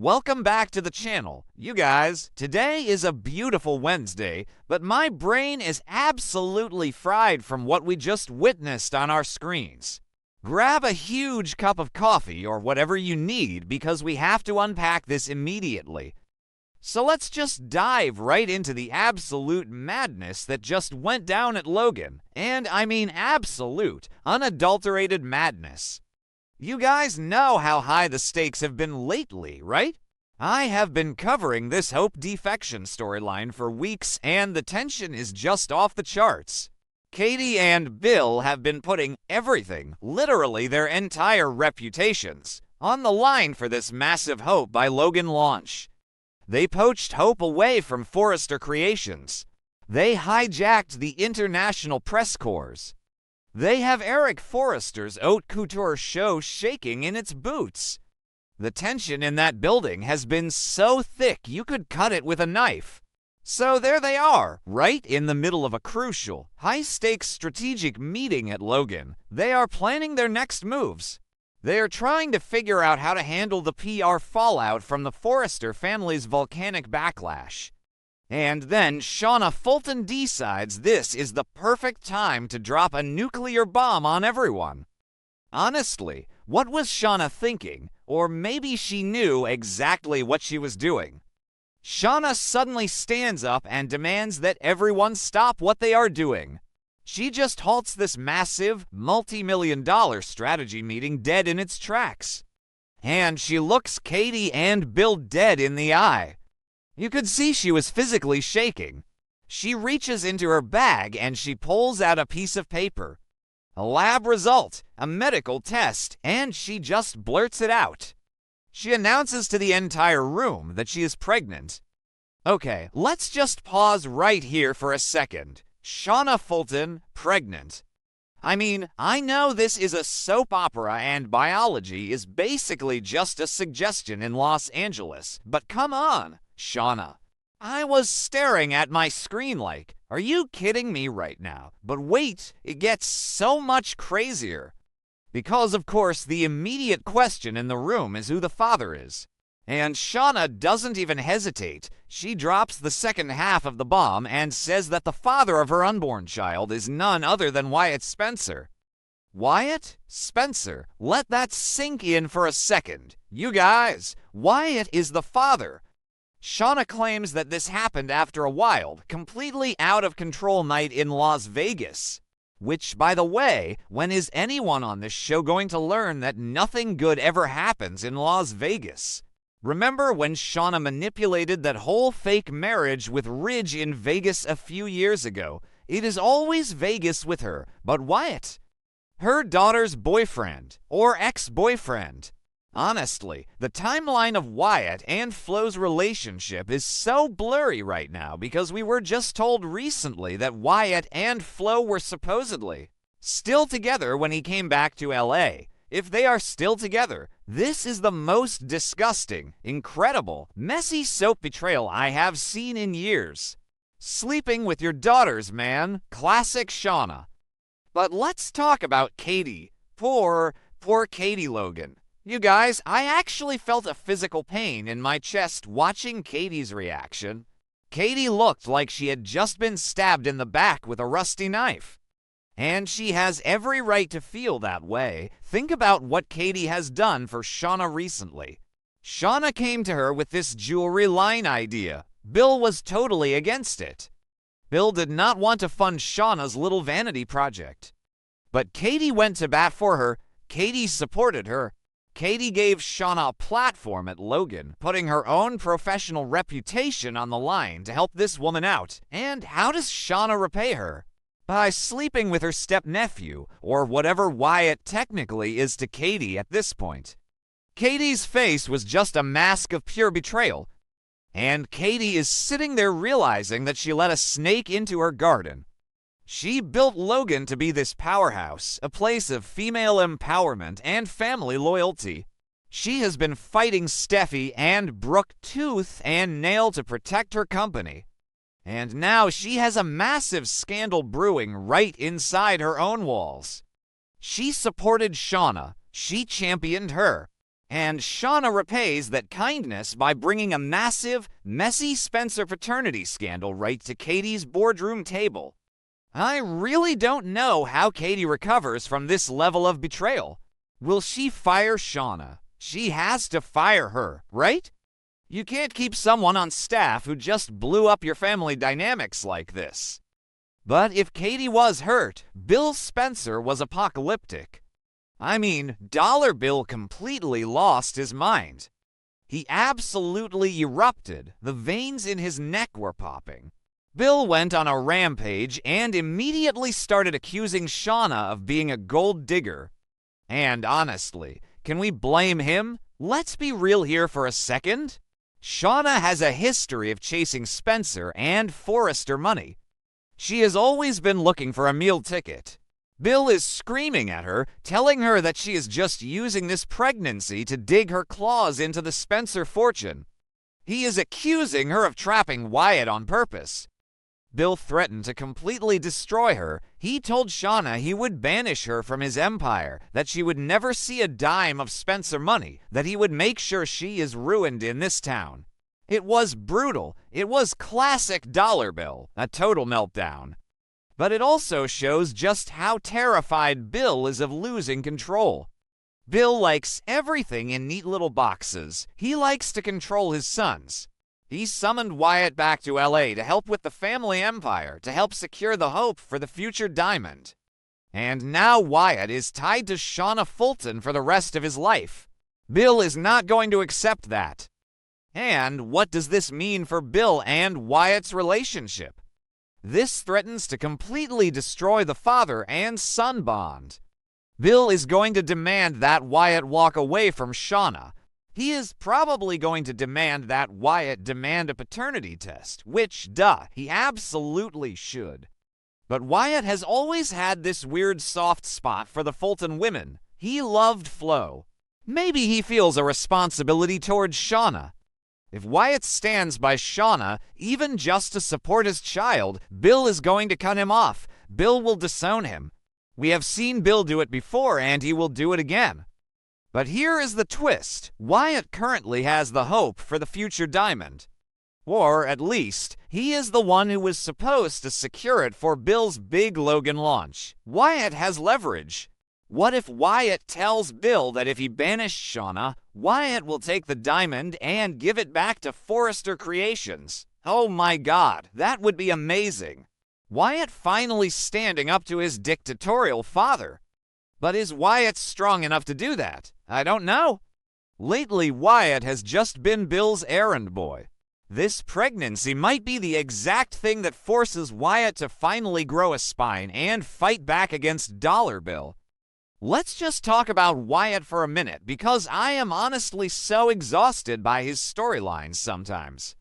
Welcome back to the channel. You guys, today is a beautiful Wednesday, but my brain is absolutely fried from what we just witnessed on our screens. Grab a huge cup of coffee or whatever you need because we have to unpack this immediately. So let's just dive right into the absolute madness that just went down at Logan. And I mean absolute, unadulterated madness. You guys know how high the stakes have been lately, right? I have been covering this Hope defection storyline for weeks and the tension is just off the charts. Katie and Bill have been putting everything, literally their entire reputations, on the line for this massive Hope by Logan launch. They poached Hope away from Forrester Creations. They hijacked the international press corps. They have Eric Forrester's haute couture show shaking in its boots. The tension in that building has been so thick you could cut it with a knife. So there they are, right in the middle of a crucial, high-stakes strategic meeting at Logan. They are planning their next moves. They are trying to figure out how to handle the PR fallout from the Forrester family's volcanic backlash. And then Shauna Fulton decides this is the perfect time to drop a nuclear bomb on everyone. Honestly, what was Shauna thinking? Or maybe she knew exactly what she was doing. Shauna suddenly stands up and demands that everyone stop what they are doing. She just halts this massive, multi-million-dollar strategy meeting dead in its tracks. And she looks Katie and Bill dead in the eye. You could see she was physically shaking. She reaches into her bag and she pulls out a piece of paper. A lab result, a medical test, and she just blurts it out. She announces to the entire room that she is pregnant. Okay, let's just pause right here for a second. Shauna Fulton, pregnant. I mean, I know this is a soap opera and biology is basically just a suggestion in Los Angeles, but come on, Shauna. I was staring at my screen like, are you kidding me right now? But wait, it gets so much crazier. Because, of course, the immediate question in the room is who the father is. And Shauna doesn't even hesitate. She drops the second half of the bomb and says that the father of her unborn child is none other than Wyatt Spencer. Wyatt Spencer? Let that sink in for a second. You guys, Wyatt is the father. Shauna claims that this happened after a wild, completely out-of-control night in Las Vegas. Which, by the way, when is anyone on this show going to learn that nothing good ever happens in Las Vegas? Remember when Shauna manipulated that whole fake marriage with Ridge in Vegas a few years ago? It is always Vegas with her, but Wyatt? Her daughter's boyfriend, or ex-boyfriend. Honestly, the timeline of Wyatt and Flo's relationship is so blurry right now because we were just told recently that Wyatt and Flo were supposedly still together when he came back to LA. If they are still together, this is the most disgusting, incredible, messy soap betrayal I have seen in years. Sleeping with your daughters, man. Classic Shauna. But let's talk about Katie. Poor Katie Logan. You guys, I actually felt a physical pain in my chest watching Katie's reaction. Katie looked like she had just been stabbed in the back with a rusty knife. And she has every right to feel that way. Think about what Katie has done for Shauna recently. Shauna came to her with this jewelry line idea. Bill was totally against it. Bill did not want to fund Shauna's little vanity project. But Katie went to bat for her. Katie supported her. Katie gave Shauna a platform at Logan, putting her own professional reputation on the line to help this woman out. And how does Shauna repay her? By sleeping with her step-nephew, or whatever Wyatt technically is to Katie at this point. Katie's face was just a mask of pure betrayal, and Katie is sitting there realizing that she let a snake into her garden. She built Logan to be this powerhouse, a place of female empowerment and family loyalty. She has been fighting Steffy and Brooke tooth and nail to protect her company. And now she has a massive scandal brewing right inside her own walls. She supported Shauna. She championed her. And Shauna repays that kindness by bringing a massive, messy Spencer paternity scandal right to Katie's boardroom table. I really don't know how Katie recovers from this level of betrayal. Will she fire Shauna? She has to fire her, right? You can't keep someone on staff who just blew up your family dynamics like this. But if Katie was hurt, Bill Spencer was apocalyptic. I mean, Dollar Bill completely lost his mind. He absolutely erupted. The veins in his neck were popping. Bill went on a rampage and immediately started accusing Shauna of being a gold digger. And honestly, can we blame him? Let's be real here for a second. Shauna has a history of chasing Spencer and Forrester money. She has always been looking for a meal ticket. Bill is screaming at her, telling her that she is just using this pregnancy to dig her claws into the Spencer fortune. He is accusing her of trapping Wyatt on purpose. Bill threatened to completely destroy her. He told Shauna he would banish her from his empire, that she would never see a dime of Spencer money, that he would make sure she is ruined in this town. It was brutal. It was classic Dollar Bill, a total meltdown. But it also shows just how terrified Bill is of losing control. Bill likes everything in neat little boxes. He likes to control his sons. He summoned Wyatt back to LA to help with the family empire, to help secure the hope for the future diamond. And now Wyatt is tied to Shauna Fulton for the rest of his life. Bill is not going to accept that. And what does this mean for Bill and Wyatt's relationship? This threatens to completely destroy the father and son bond. Bill is going to demand that Wyatt walk away from Shauna. He is probably going to demand that Wyatt demand a paternity test, which, he absolutely should. But Wyatt has always had this weird soft spot for the Fulton women. He loved Flo. Maybe he feels a responsibility towards Shauna. If Wyatt stands by Shauna, even just to support his child, Bill is going to cut him off. Bill will disown him. We have seen Bill do it before, and he will do it again. But here is the twist. Wyatt currently has the hope for the future diamond. Or, at least, he is the one who was supposed to secure it for Bill's big Logan launch. Wyatt has leverage. What if Wyatt tells Bill that if he banished Shauna, Wyatt will take the diamond and give it back to Forrester Creations? Oh my God, that would be amazing. Wyatt finally standing up to his dictatorial father. But is Wyatt strong enough to do that? I don't know. Lately, Wyatt has just been Bill's errand boy. This pregnancy might be the exact thing that forces Wyatt to finally grow a spine and fight back against Dollar Bill. Let's just talk about Wyatt for a minute, because I am honestly so exhausted by his storylines sometimes.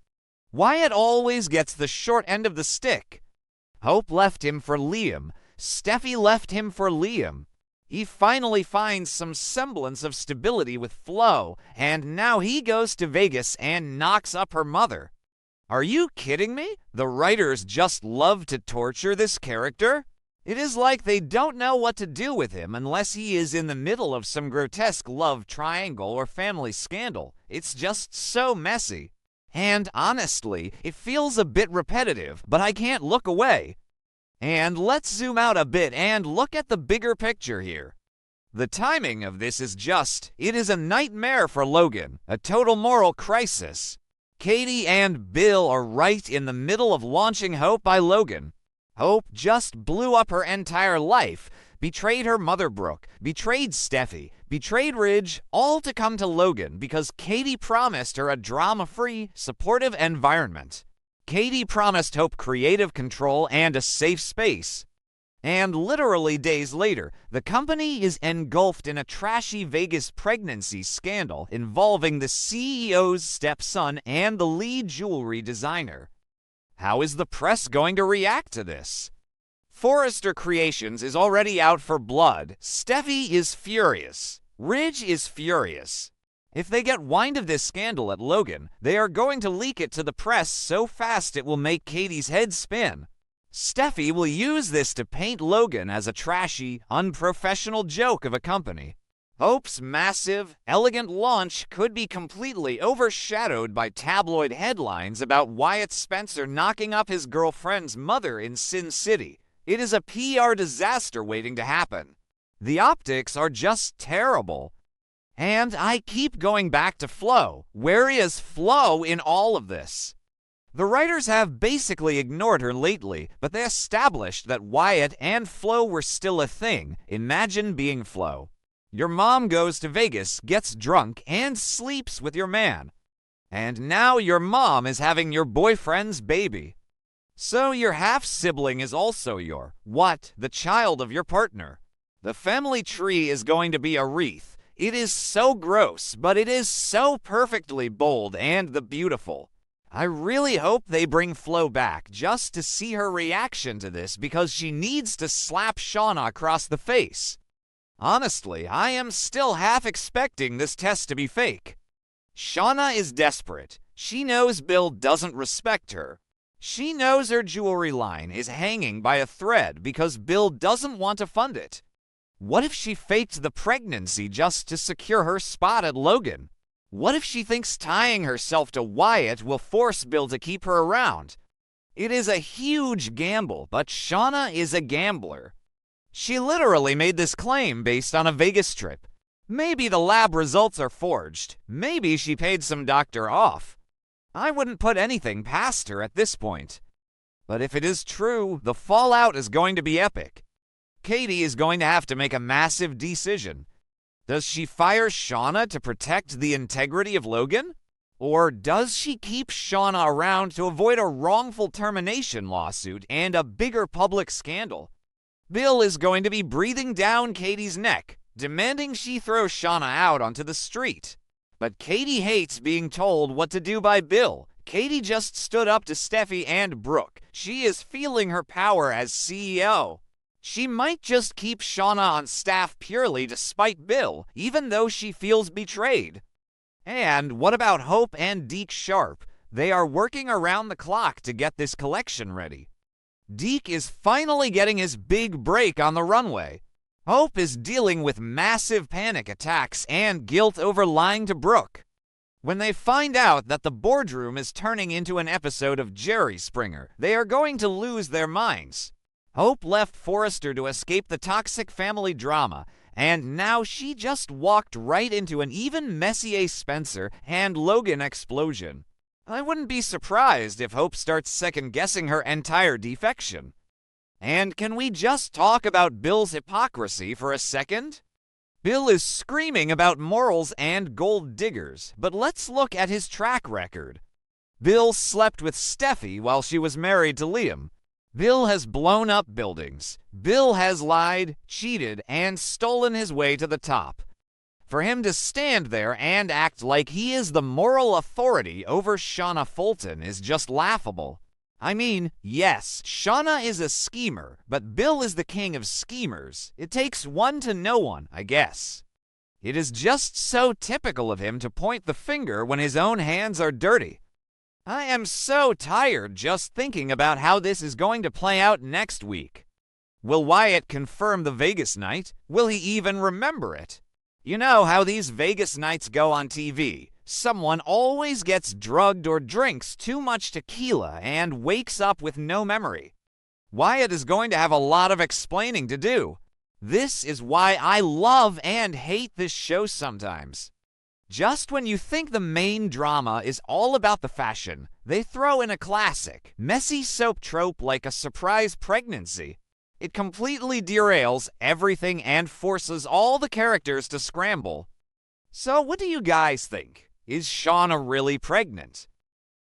Wyatt always gets the short end of the stick. Hope left him for Liam. Steffy left him for Liam. He finally finds some semblance of stability with Flo, and now he goes to Vegas and knocks up her mother. Are you kidding me? The writers just love to torture this character? It is like they don't know what to do with him unless he is in the middle of some grotesque love triangle or family scandal. It's just so messy. And honestly, it feels a bit repetitive, but I can't look away. And let's zoom out a bit and look at the bigger picture here. The timing of this is it is a nightmare for Logan, a total moral crisis. Katie and Bill are right in the middle of launching Hope by Logan. Hope just blew up her entire life, betrayed her mother Brooke, betrayed Steffy, betrayed Ridge, all to come to Logan because Katie promised her a drama-free, supportive environment. Katie promised Hope creative control and a safe space. And literally days later, the company is engulfed in a trashy Vegas pregnancy scandal involving the CEO's stepson and the lead jewelry designer. How is the press going to react to this? Forrester Creations is already out for blood. Steffi is furious. Ridge is furious. If they get wind of this scandal at Logan, they are going to leak it to the press so fast it will make Katie's head spin. Steffi will use this to paint Logan as a trashy, unprofessional joke of a company. Hope's massive, elegant launch could be completely overshadowed by tabloid headlines about Wyatt Spencer knocking up his girlfriend's mother in Sin City. It is a PR disaster waiting to happen. The optics are just terrible. And I keep going back to Flo. Where is Flo in all of this? The writers have basically ignored her lately, but they established that Wyatt and Flo were still a thing. Imagine being Flo. Your mom goes to Vegas, gets drunk, and sleeps with your man. And now your mom is having your boyfriend's baby. So your half-sibling is also the child of your partner. The family tree is going to be a wreath. It is so gross, but it is so perfectly bold and beautiful. I really hope they bring Flo back just to see her reaction to this because she needs to slap Shauna across the face. Honestly, I am still half expecting this test to be fake. Shauna is desperate. She knows Bill doesn't respect her. She knows her jewelry line is hanging by a thread because Bill doesn't want to fund it. What if she faked the pregnancy just to secure her spot at Logan? What if she thinks tying herself to Wyatt will force Bill to keep her around? It is a huge gamble, but Shauna is a gambler. She literally made this claim based on a Vegas trip. Maybe the lab results are forged. Maybe she paid some doctor off. I wouldn't put anything past her at this point. But if it is true, the fallout is going to be epic. Katie is going to have to make a massive decision. Does she fire Shauna to protect the integrity of Logan? Or does she keep Shauna around to avoid a wrongful termination lawsuit and a bigger public scandal? Bill is going to be breathing down Katie's neck, demanding she throw Shauna out onto the street. But Katie hates being told what to do by Bill. Katie just stood up to Steffy and Brooke. She is feeling her power as CEO. She might just keep Shauna on staff purely to spite Bill, even though she feels betrayed. And what about Hope and Deke Sharp? They are working around the clock to get this collection ready. Deke is finally getting his big break on the runway. Hope is dealing with massive panic attacks and guilt over lying to Brooke. When they find out that the boardroom is turning into an episode of Jerry Springer, they are going to lose their minds. Hope left Forrester to escape the toxic family drama, and now she just walked right into an even Messier Spencer and Logan explosion. I wouldn't be surprised if Hope starts second-guessing her entire defection. And can we just talk about Bill's hypocrisy for a second? Bill is screaming about morals and gold diggers, but let's look at his track record. Bill slept with Steffy while she was married to Liam. Bill has blown up buildings. Bill has lied, cheated, and stolen his way to the top. For him to stand there and act like he is the moral authority over Shauna Fulton is just laughable. I mean, yes, Shauna is a schemer, but Bill is the king of schemers. It takes one to know one, I guess. It is just so typical of him to point the finger when his own hands are dirty. I am so tired just thinking about how this is going to play out next week. Will Wyatt confirm the Vegas night? Will he even remember it? You know how these Vegas nights go on TV. Someone always gets drugged or drinks too much tequila and wakes up with no memory. Wyatt is going to have a lot of explaining to do. This is why I love and hate this show sometimes. Just when you think the main drama is all about the fashion, they throw in a classic, messy soap trope like a surprise pregnancy. It completely derails everything and forces all the characters to scramble. So what do you guys think? Is Shauna really pregnant?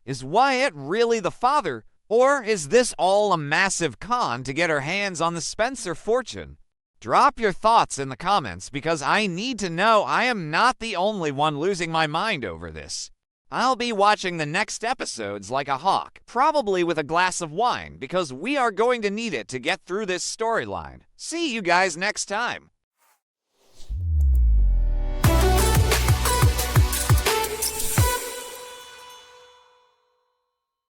Is Wyatt really the father? Or is this all a massive con to get her hands on the Spencer fortune? Drop your thoughts in the comments because I need to know I am not the only one losing my mind over this. I'll be watching the next episodes like a hawk, probably with a glass of wine, because we are going to need it to get through this storyline. See you guys next time.